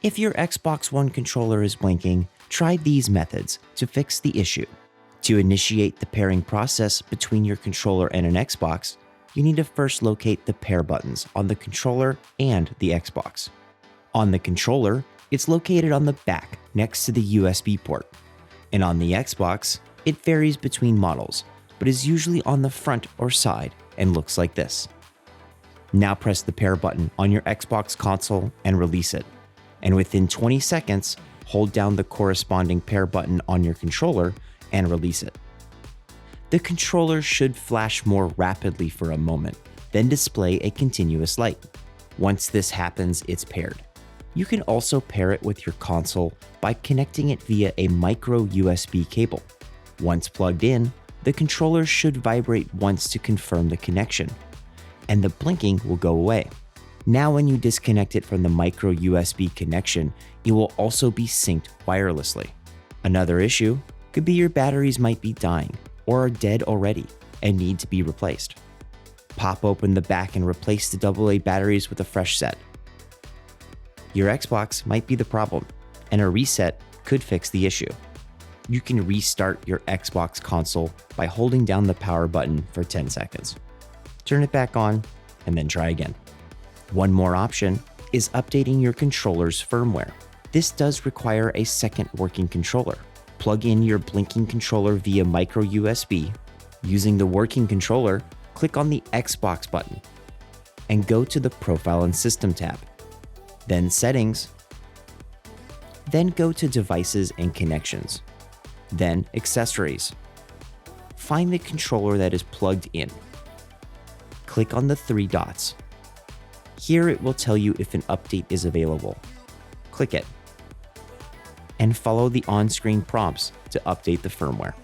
If your Xbox One controller is blinking, try these methods to fix the issue. To initiate the pairing process between your controller and an Xbox, you need to first locate the pair buttons on the controller and the Xbox. On the controller, it's located on the back next to the USB port. And on the Xbox, it varies between models, but is usually on the front or side and looks like this. Now press the pair button on your Xbox console and release it. And within 20 seconds, hold down the corresponding pair button on your controller and release it. The controller should flash more rapidly for a moment, then display a continuous light. Once this happens, it's paired. You can also pair it with your console by connecting it via a micro USB cable. Once plugged in, the controller should vibrate once to confirm the connection, and the blinking will go away. Now when you disconnect it from the micro USB connection, it will also be synced wirelessly. Another issue could be your batteries might be dying or are dead already and need to be replaced. Pop open the back and replace the AA batteries with a fresh set. Your Xbox might be the problem, and a reset could fix the issue. You can restart your Xbox console by holding down the power button for 10 seconds. Turn it back on, and then try again. One more option is updating your controller's firmware. This does require a second working controller. Plug in your blinking controller via micro USB. Using the working controller, click on the Xbox button and go to the Profile and System tab. Then Settings. Then go to Devices and Connections. Then Accessories. Find the controller that is plugged in. Click on the 3 dots. Here it will tell you if an update is available. Click it. And follow the on-screen prompts to update the firmware.